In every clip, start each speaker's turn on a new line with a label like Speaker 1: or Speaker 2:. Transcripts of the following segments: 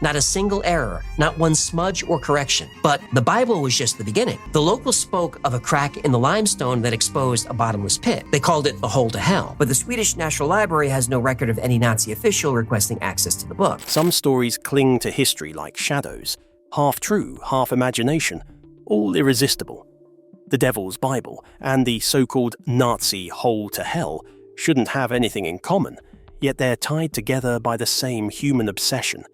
Speaker 1: Not a single error, not one smudge or correction. But the Bible was just the beginning. The locals spoke of a crack in the limestone that exposed a bottomless pit. They called it the hole to hell. But the Swedish National Library has no record of any Nazi official requesting access to the book.
Speaker 2: Some stories cling to history like shadows, half true, half imagination, all irresistible. The Devil's Bible and the so-called Nazi hole to hell shouldn't have anything in common, yet they're tied together by the same human obsession,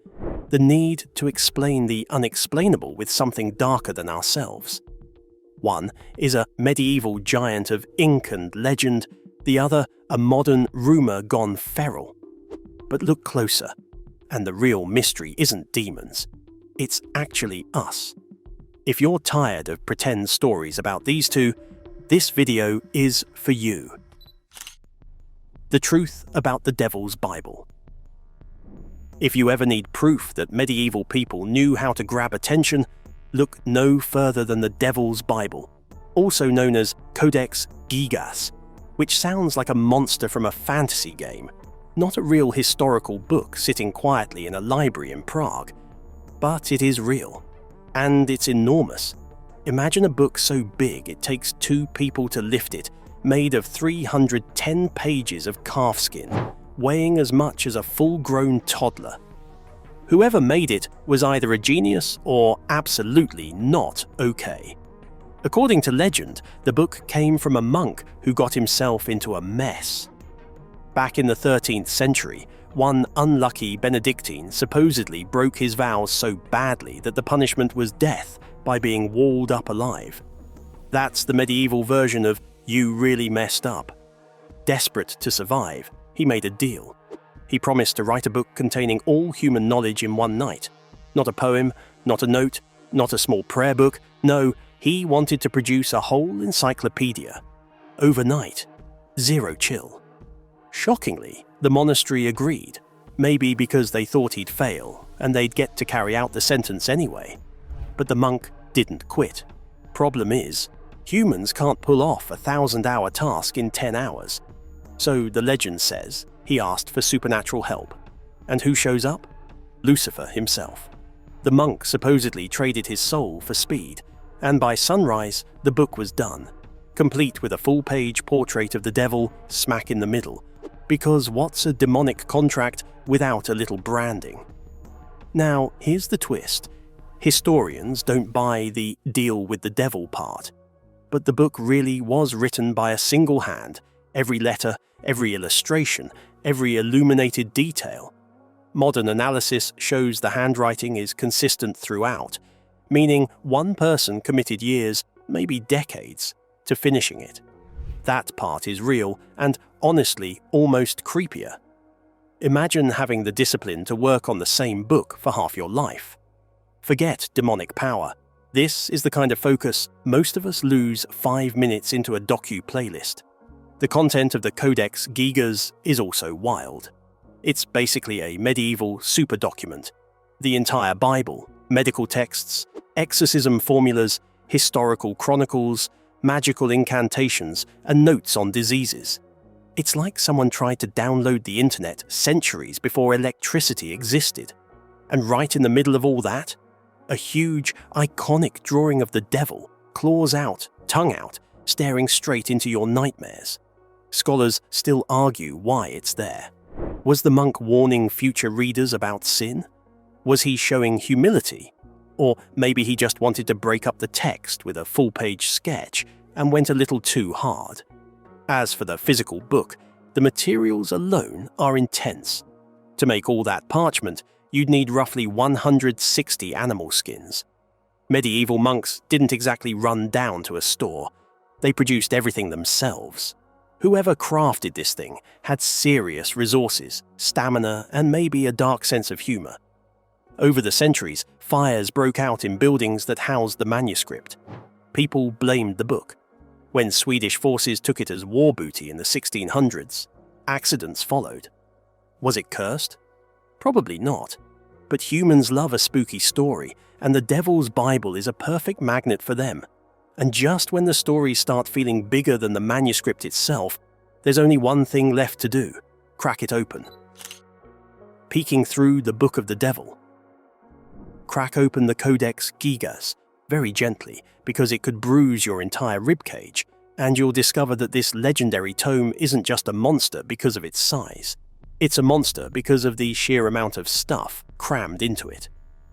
Speaker 2: the need to explain the unexplainable with something darker than ourselves. One is a medieval giant of ink and legend, the other a modern rumour gone feral. But look closer, and the real mystery isn't demons. It's actually us. If you're tired of pretend stories about these two, this video is for you. The truth about the Devil's Bible. If you ever need proof that medieval people knew how to grab attention, look no further than the Devil's Bible, also known as Codex Gigas, which sounds like a monster from a fantasy game, not a real historical book sitting quietly in a library in Prague. But it is real, and it's enormous. Imagine a book so big it takes 2 people to lift it, made of 310 pages of calfskin, weighing as much as a full-grown toddler. Whoever made it was either a genius or absolutely not okay. According to legend, the book came from a monk who got himself into a mess. Back in the 13th century, one unlucky Benedictine supposedly broke his vows so badly that the punishment was death by being walled up alive. That's the medieval version of "you really messed up." Desperate to survive, he made a deal. He promised to write a book containing all human knowledge in one night. Not a poem, not a note, not a small prayer book. No, he wanted to produce a whole encyclopedia. Overnight. Zero chill. Shockingly, the monastery agreed, maybe because they thought he'd fail, and they'd get to carry out the sentence anyway. But the monk didn't quit. Problem is, humans can't pull off a 1,000-hour task in 10 hours. So the legend says he asked for supernatural help. And who shows up? Lucifer himself. The monk supposedly traded his soul for speed, and by sunrise, the book was done, complete with a full-page portrait of the devil smack in the middle, because what's a demonic contract without a little branding? Now, here's the twist. Historians don't buy the deal with the devil part, but the book really was written by a single hand, every letter, every illustration, every illuminated detail. Modern analysis shows the handwriting is consistent throughout, meaning one person committed years, maybe decades, to finishing it. That part is real and, honestly, almost creepier. Imagine having the discipline to work on the same book for half your life. Forget demonic power. This is the kind of focus most of us lose 5 minutes into a docu-playlist. The content of the Codex Gigas is also wild. It's basically a medieval super document. The entire Bible, medical texts, exorcism formulas, historical chronicles, magical incantations, and notes on diseases. It's like someone tried to download the internet centuries before electricity existed. And right in the middle of all that, a huge, iconic drawing of the devil, claws out, tongue out, staring straight into your nightmares. Scholars still argue why it's there. Was the monk warning future readers about sin? Was he showing humility? Or maybe he just wanted to break up the text with a full-page sketch and went a little too hard. As for the physical book, the materials alone are intense. To make all that parchment, you'd need roughly 160 animal skins. Medieval monks didn't exactly run down to a store. They produced everything themselves. Whoever crafted this thing had serious resources, stamina, and maybe a dark sense of humor. Over the centuries, fires broke out in buildings that housed the manuscript. People blamed the book. When Swedish forces took it as war booty in the 1600s, accidents followed. Was it cursed? Probably not. But humans love a spooky story, and the Devil's Bible is a perfect magnet for them. And just when the stories start feeling bigger than the manuscript itself, there's only one thing left to do: crack it open. Peeking through the Book of the Devil. crack open the Codex Gigas very gently because it could bruise your entire ribcage, and you'll discover that this legendary tome isn't just a monster because of its size. It's a monster because of the sheer amount of stuff crammed into it.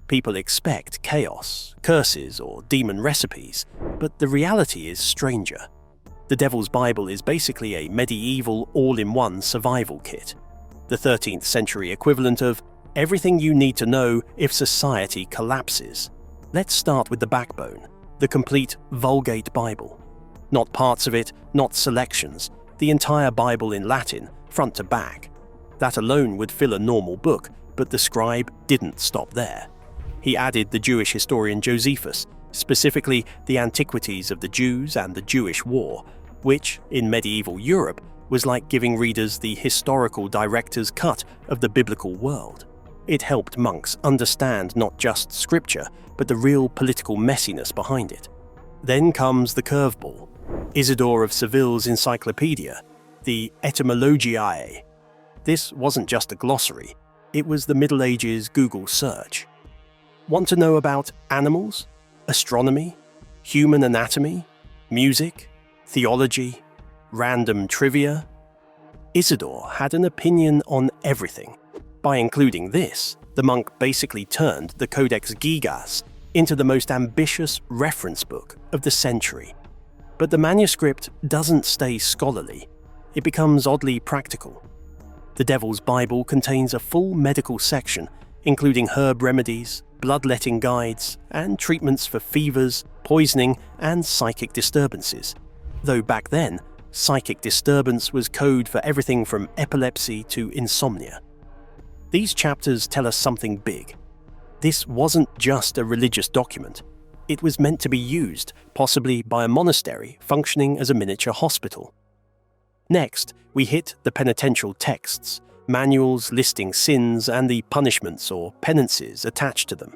Speaker 2: People expect chaos, curses, or demon recipes, but the reality is stranger. The Devil's Bible is basically a medieval all-in-one survival kit, the 13th century equivalent of everything you need to know if society collapses. Let's start with the backbone, the complete Vulgate Bible. Not parts of it, not selections, the entire Bible in Latin, front to back. That alone would fill a normal book, but the scribe didn't stop there. He added the Jewish historian Josephus, specifically the antiquities of the Jews and the Jewish War, which, in medieval Europe, was like giving readers the historical director's cut of the biblical world. It helped monks understand not just scripture, but the real political messiness behind it. Then comes the curveball, Isidore of Seville's encyclopedia, the Etymologiae. This wasn't just a glossary, it was the Middle Ages Google search. Want to know about animals, astronomy, human anatomy, music, theology, random trivia? Isidore had an opinion on everything. By including this, the monk basically turned the Codex Gigas into the most ambitious reference book of the century. But the manuscript doesn't stay scholarly, it becomes oddly practical. The Devil's Bible contains a full medical section, including herb remedies, bloodletting guides, and treatments for fevers, poisoning, and psychic disturbances. Though back then, psychic disturbance was code for everything from epilepsy to insomnia. These chapters tell us something big. This wasn't just a religious document. It was meant to be used, possibly by a monastery functioning as a miniature hospital. Next, we hit the penitential texts, manuals listing sins and the punishments or penances attached to them.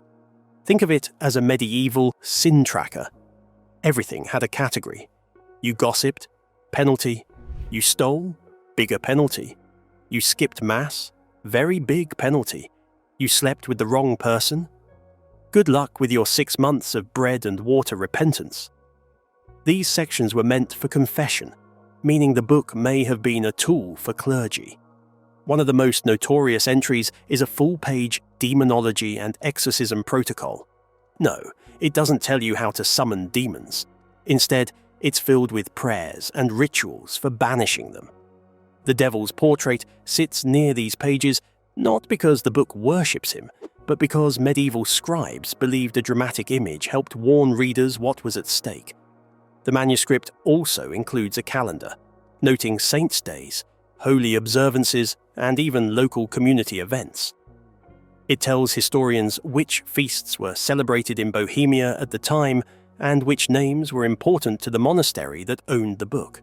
Speaker 2: Think of it as a medieval sin tracker. Everything had a category. You gossiped, penalty. You stole, bigger penalty. You skipped mass, very big penalty. You slept with the wrong person. Good luck with your 6 months of bread and water repentance. These sections were meant for confession, meaning the book may have been a tool for clergy. One of the most notorious entries is a full-page demonology and exorcism protocol. No, it doesn't tell you how to summon demons. Instead, it's filled with prayers and rituals for banishing them. The devil's portrait sits near these pages not because the book worships him, but because medieval scribes believed a dramatic image helped warn readers what was at stake. The manuscript also includes a calendar, noting saints' days, holy observances, and even local community events. It tells historians which feasts were celebrated in Bohemia at the time and which names were important to the monastery that owned the book.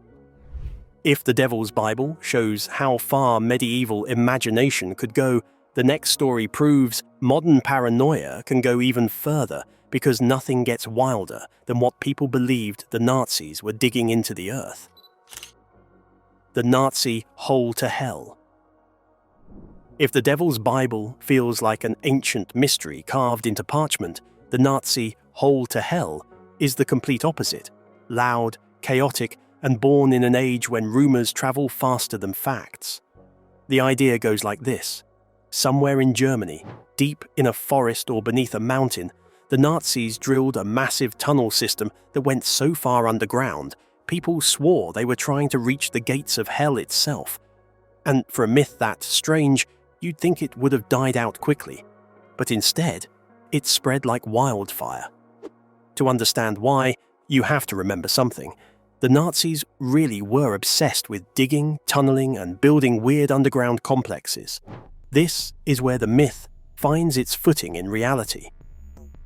Speaker 2: If the Devil's Bible shows how far medieval imagination could go, the next story proves modern paranoia can go even further because nothing gets wilder than what people believed the Nazis were digging into the earth. The Nazi hole to hell. If the Devil's Bible feels like an ancient mystery carved into parchment, the Nazi hole to hell is the complete opposite, loud, chaotic, and born in an age when rumors travel faster than facts. The idea goes like this. Somewhere in Germany, deep in a forest or beneath a mountain, the Nazis drilled a massive tunnel system that went so far underground, people swore they were trying to reach the gates of hell itself. And for a myth that strange, you'd think it would have died out quickly. But instead, it spread like wildfire. To understand why, you have to remember something. The Nazis really were obsessed with digging, tunneling, and building weird underground complexes. This is where the myth finds its footing in reality.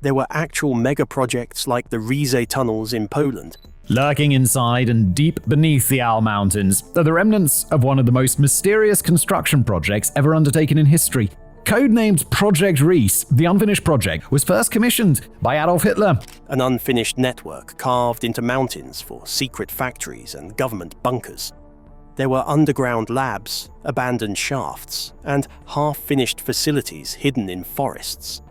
Speaker 2: There were actual mega-projects like the Rize tunnels in Poland.
Speaker 3: Lurking inside and deep beneath the Owl Mountains are the remnants of one of the most mysterious construction projects ever undertaken in history. Codenamed Project Reese, the unfinished project was first commissioned by Adolf Hitler.
Speaker 2: An unfinished network carved into mountains for secret factories and government bunkers. There were underground labs, abandoned shafts, and half-finished facilities hidden in forests.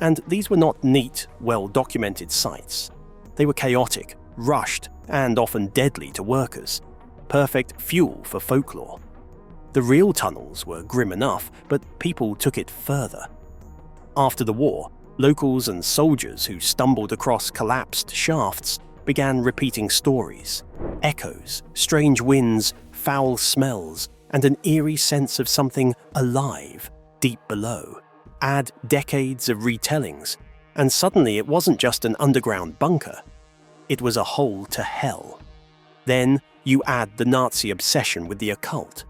Speaker 2: And these were not neat, well-documented sites. They were chaotic, rushed, and often deadly to workers. Perfect fuel for folklore. The real tunnels were grim enough, but people took it further. After the war, locals and soldiers who stumbled across collapsed shafts began repeating stories. Echoes, strange winds, foul smells, and an eerie sense of something alive deep below. Add decades of retellings, and suddenly it wasn't just an underground bunker. It was a hole to hell. Then you add the Nazi obsession with the occult.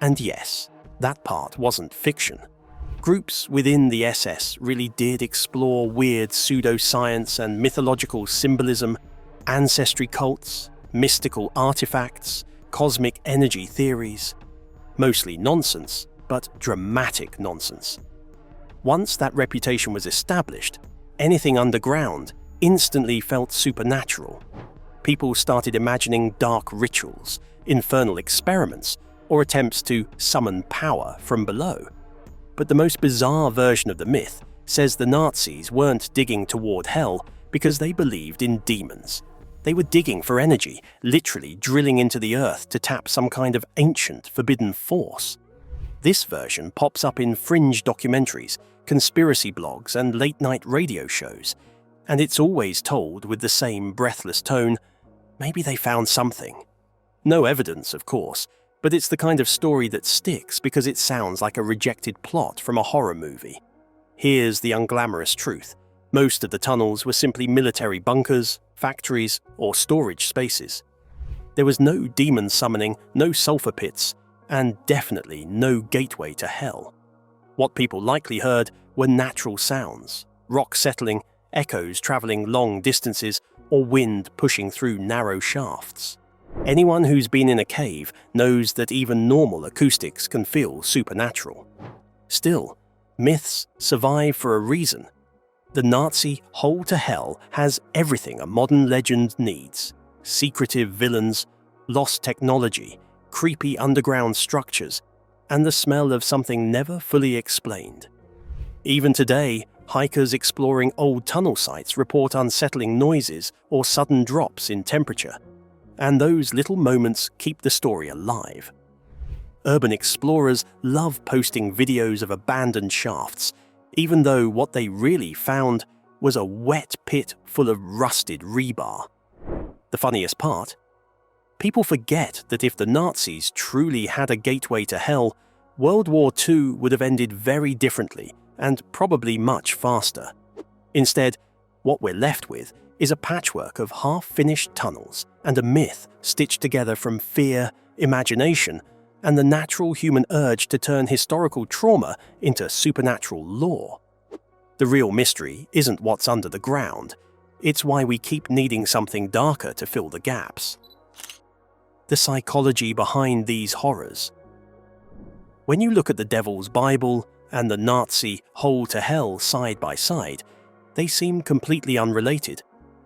Speaker 2: And yes, that part wasn't fiction. Groups within the SS really did explore weird pseudoscience and mythological symbolism, ancestry cults, mystical artifacts, cosmic energy theories. Mostly nonsense, but dramatic nonsense. Once that reputation was established, anything underground instantly felt supernatural. People started imagining dark rituals, infernal experiments, or attempts to summon power from below. But the most bizarre version of the myth says the Nazis weren't digging toward hell because they believed in demons. They were digging for energy, literally drilling into the earth to tap some kind of ancient, forbidden force. This version pops up in fringe documentaries, conspiracy blogs, and late-night radio shows, and it's always told with the same breathless tone, maybe they found something. No evidence, of course, but it's the kind of story that sticks because it sounds like a rejected plot from a horror movie. Here's the unglamorous truth. Most of the tunnels were simply military bunkers, factories, or storage spaces. There was no demon summoning, no sulfur pits, and definitely no gateway to hell. What people likely heard were natural sounds, rock settling, echoes traveling long distances, or wind pushing through narrow shafts. Anyone who's been in a cave knows that even normal acoustics can feel supernatural. Still, myths survive for a reason. The Nazi hole to hell has everything a modern legend needs: secretive villains, lost technology, creepy underground structures, and the smell of something never fully explained. Even today, hikers exploring old tunnel sites report unsettling noises or sudden drops in temperature, and those little moments keep the story alive. Urban explorers love posting videos of abandoned shafts, even though what they really found was a wet pit full of rusted rebar. The funniest part? People forget that if the Nazis truly had a gateway to hell, World War II would have ended very differently and probably much faster. Instead, what we're left with is a patchwork of half-finished tunnels and a myth stitched together from fear, imagination, and the natural human urge to turn historical trauma into supernatural lore. The real mystery isn't what's under the ground, it's why we keep needing something darker to fill the gaps. The psychology behind these horrors. When you look at the Devil's Bible and the Nazi hole to hell side by side, they seem completely unrelated.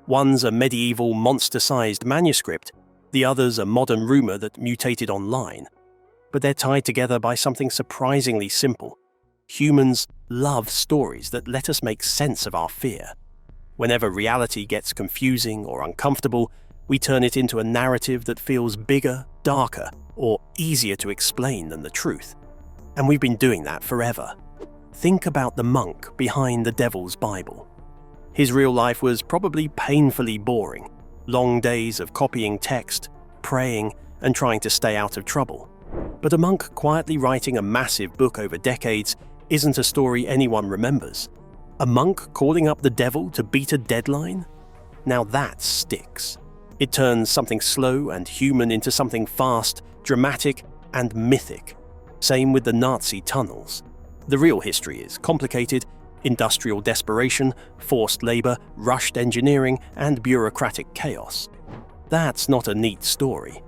Speaker 2: One's a medieval monster-sized manuscript, the other's a modern rumor that mutated online. But they're tied together by something surprisingly simple. Humans love stories that let us make sense of our fear. Whenever reality gets confusing or uncomfortable, we turn it into a narrative that feels bigger, darker, or easier to explain than the truth. And we've been doing that forever. Think about the monk behind the Devil's Bible. His real life was probably painfully boring. Long days of copying text, praying, and trying to stay out of trouble. But a monk quietly writing a massive book over decades isn't a story anyone remembers. A monk calling up the devil to beat a deadline? Now that sticks. It turns something slow and human into something fast, dramatic, and mythic. Same with the Nazi tunnels. The real history is complicated: industrial desperation, forced labor, rushed engineering, and bureaucratic chaos. That's not a neat story.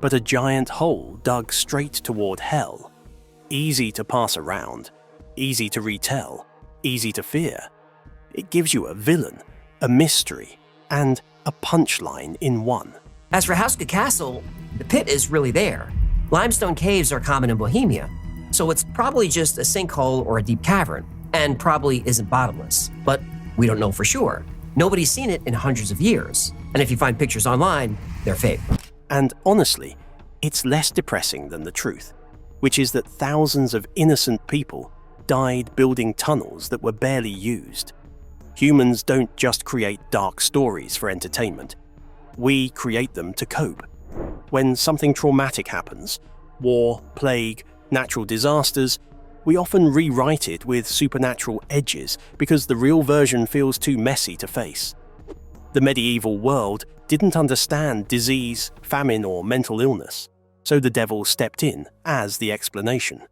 Speaker 2: But a giant hole dug straight toward hell. Easy to pass around, easy to retell, easy to fear. It gives you a villain, a mystery, and a punchline in one.
Speaker 1: As for Hauska Castle, the pit is really there. Limestone caves are common in Bohemia, so it's probably just a sinkhole or a deep cavern. and probably isn't bottomless. But we don't know for sure. Nobody's seen it in hundreds of years. And if you find pictures online, they're fake.
Speaker 2: And honestly, it's less depressing than the truth, which is that thousands of innocent people died building tunnels that were barely used. Humans don't just create dark stories for entertainment. We create them to cope. When something traumatic happens, war, plague, natural disasters, we often rewrite it with supernatural edges because the real version feels too messy to face. The medieval world didn't understand disease, famine, or mental illness, so the devil stepped in as the explanation.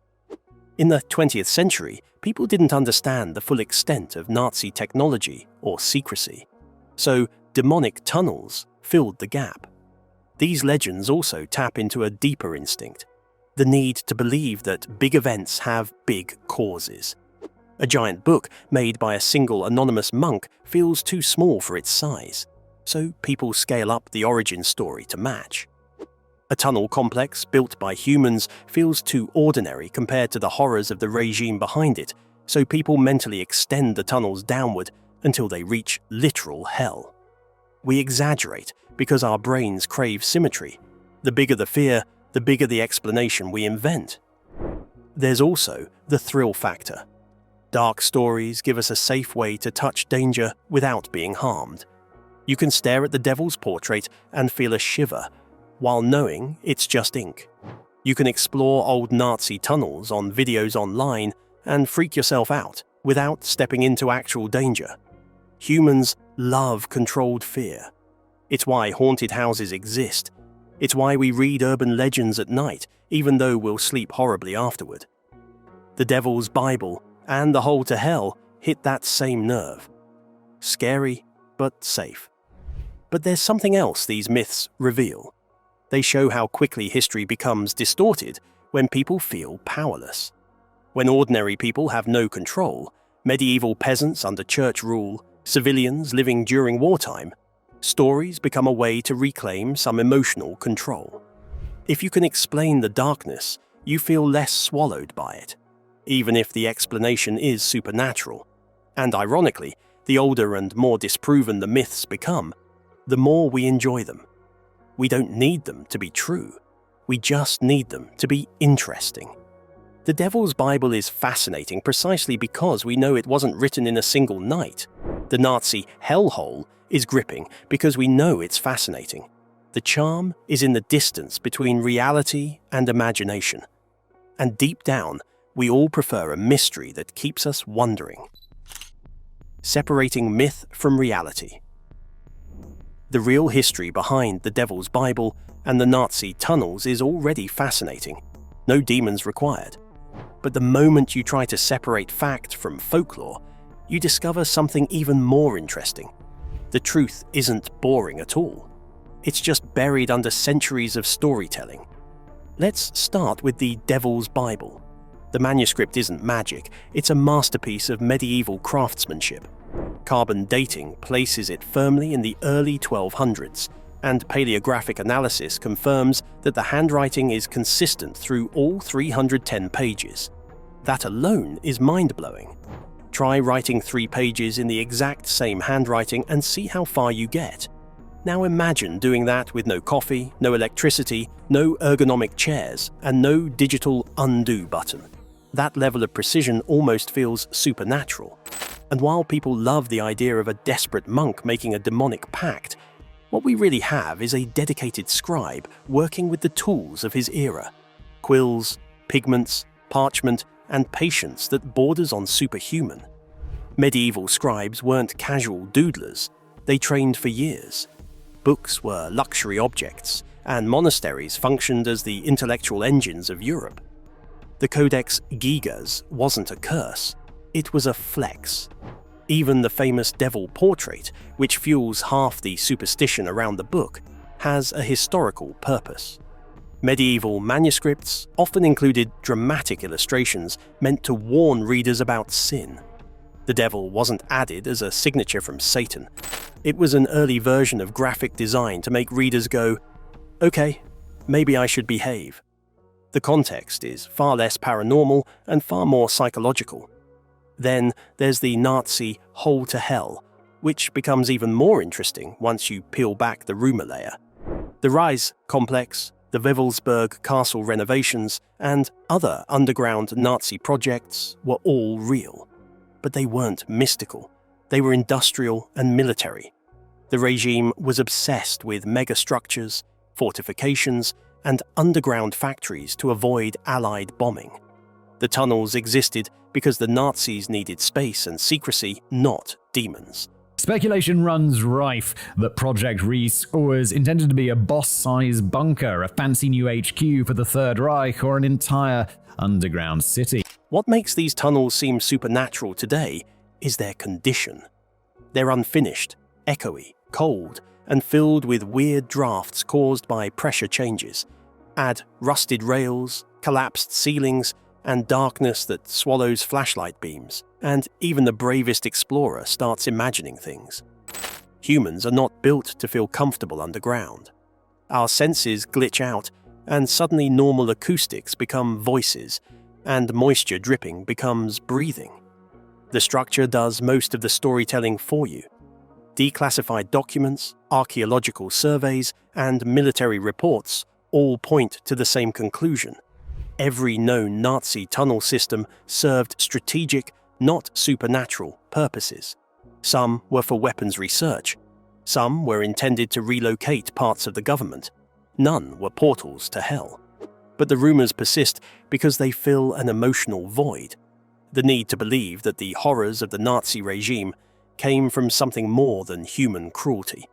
Speaker 2: In the 20th century, people didn't understand the full extent of Nazi technology or secrecy, so demonic tunnels filled the gap. These legends also tap into a deeper instinct, the need to believe that big events have big causes. A giant book made by a single anonymous monk feels too small for its size, so people scale up the origin story to match. A tunnel complex built by humans feels too ordinary compared to the horrors of the regime behind it, so people mentally extend the tunnels downward until they reach literal hell. We exaggerate because our brains crave symmetry. The bigger the fear, the bigger the explanation we invent. There's also the thrill factor. Dark stories give us a safe way to touch danger without being harmed. You can stare at the devil's portrait and feel a shiver, while knowing it's just ink. You can explore old Nazi tunnels on videos online and freak yourself out without stepping into actual danger. Humans love controlled fear. It's why haunted houses exist. It's why we read urban legends at night, even though we'll sleep horribly afterward. The Devil's Bible and The Hole to Hell hit that same nerve. Scary, but safe. But there's something else these myths reveal. They show how quickly history becomes distorted when people feel powerless. When ordinary people have no control, medieval peasants under church rule, civilians living during wartime, stories become a way to reclaim some emotional control. If you can explain the darkness, you feel less swallowed by it, even if the explanation is supernatural. And ironically, the older and more disproven the myths become, the more we enjoy them. We don't need them to be true. We just need them to be interesting. The Devil's Bible is fascinating precisely because we know it wasn't written in a single night. The Nazi hellhole is gripping because we know it's fascinating. The charm is in the distance between reality and imagination. And deep down, we all prefer a mystery that keeps us wondering. Separating myth from reality. The real history behind the Devil's Bible and the Nazi tunnels is already fascinating. No demons required. But the moment you try to separate fact from folklore, you discover something even more interesting. The truth isn't boring at all. It's just buried under centuries of storytelling. Let's start with the Devil's Bible. The manuscript isn't magic, it's a masterpiece of medieval craftsmanship. Carbon dating places it firmly in the early 1200s, and paleographic analysis confirms that the handwriting is consistent through all 310 pages. That alone is mind-blowing. Try writing 3 pages in the exact same handwriting and see how far you get. Now imagine doing that with no coffee, no electricity, no ergonomic chairs, and no digital undo button. That level of precision almost feels supernatural. And while people love the idea of a desperate monk making a demonic pact, what we really have is a dedicated scribe working with the tools of his era. Quills, pigments, parchment, and patience that borders on superhuman. Medieval scribes weren't casual doodlers, they trained for years. Books were luxury objects, and monasteries functioned as the intellectual engines of Europe. The Codex Gigas wasn't a curse, it was a flex. Even the famous devil portrait, which fuels half the superstition around the book, has a historical purpose. Medieval manuscripts often included dramatic illustrations meant to warn readers about sin. The devil wasn't added as a signature from Satan. It was an early version of graphic design to make readers go, "Okay, maybe I should behave." The context is far less paranormal and far more psychological. Then there's the Nazi hole to hell, which becomes even more interesting once you peel back the rumor layer. The Rise complex, the Wewelsburg castle renovations, and other underground Nazi projects were all real. But they weren't mystical. They were industrial and military. The regime was obsessed with megastructures, fortifications, and underground factories to avoid Allied bombing. The tunnels existed because the Nazis needed space and secrecy, not demons.
Speaker 3: Speculation runs rife that Project Reese was intended to be a boss-sized bunker, a fancy new HQ for the Third Reich, or an entire underground city.
Speaker 2: What makes these tunnels seem supernatural today is their condition. They're unfinished, echoey, cold, and filled with weird drafts caused by pressure changes. Add rusted rails, collapsed ceilings, and darkness that swallows flashlight beams, and even the bravest explorer starts imagining things. Humans are not built to feel comfortable underground. Our senses glitch out, and suddenly normal acoustics become voices, and moisture dripping becomes breathing. The structure does most of the storytelling for you. Declassified documents, archaeological surveys, and military reports all point to the same conclusion. Every known Nazi tunnel system served strategic, not supernatural, purposes. Some were for weapons research. Some were intended to relocate parts of the government. None were portals to hell. But the rumors persist because they fill an emotional void. The need to believe that the horrors of the Nazi regime came from something more than human cruelty.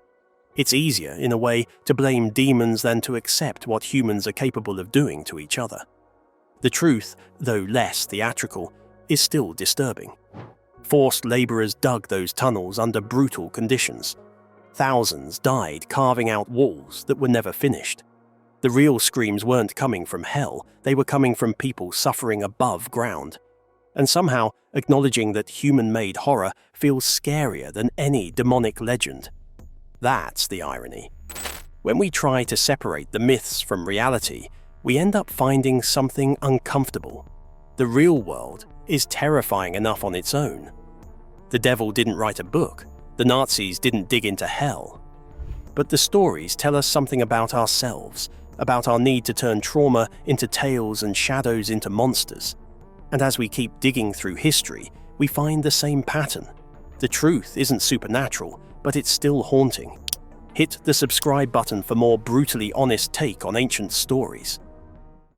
Speaker 2: It's easier, in a way, to blame demons than to accept what humans are capable of doing to each other. The truth, though less theatrical, is still disturbing. Forced laborers dug those tunnels under brutal conditions. Thousands died carving out walls that were never finished. The real screams weren't coming from hell, they were coming from people suffering above ground. And somehow, acknowledging that human-made horror feels scarier than any demonic legend. That's the irony. When we try to separate the myths from reality, we end up finding something uncomfortable. The real world is terrifying enough on its own. The devil didn't write a book. The Nazis didn't dig into hell. But the stories tell us something about ourselves, about our need to turn trauma into tales and shadows into monsters. And as we keep digging through history, we find the same pattern. The truth isn't supernatural, but it's still haunting. Hit the subscribe button for more brutally honest take on ancient stories.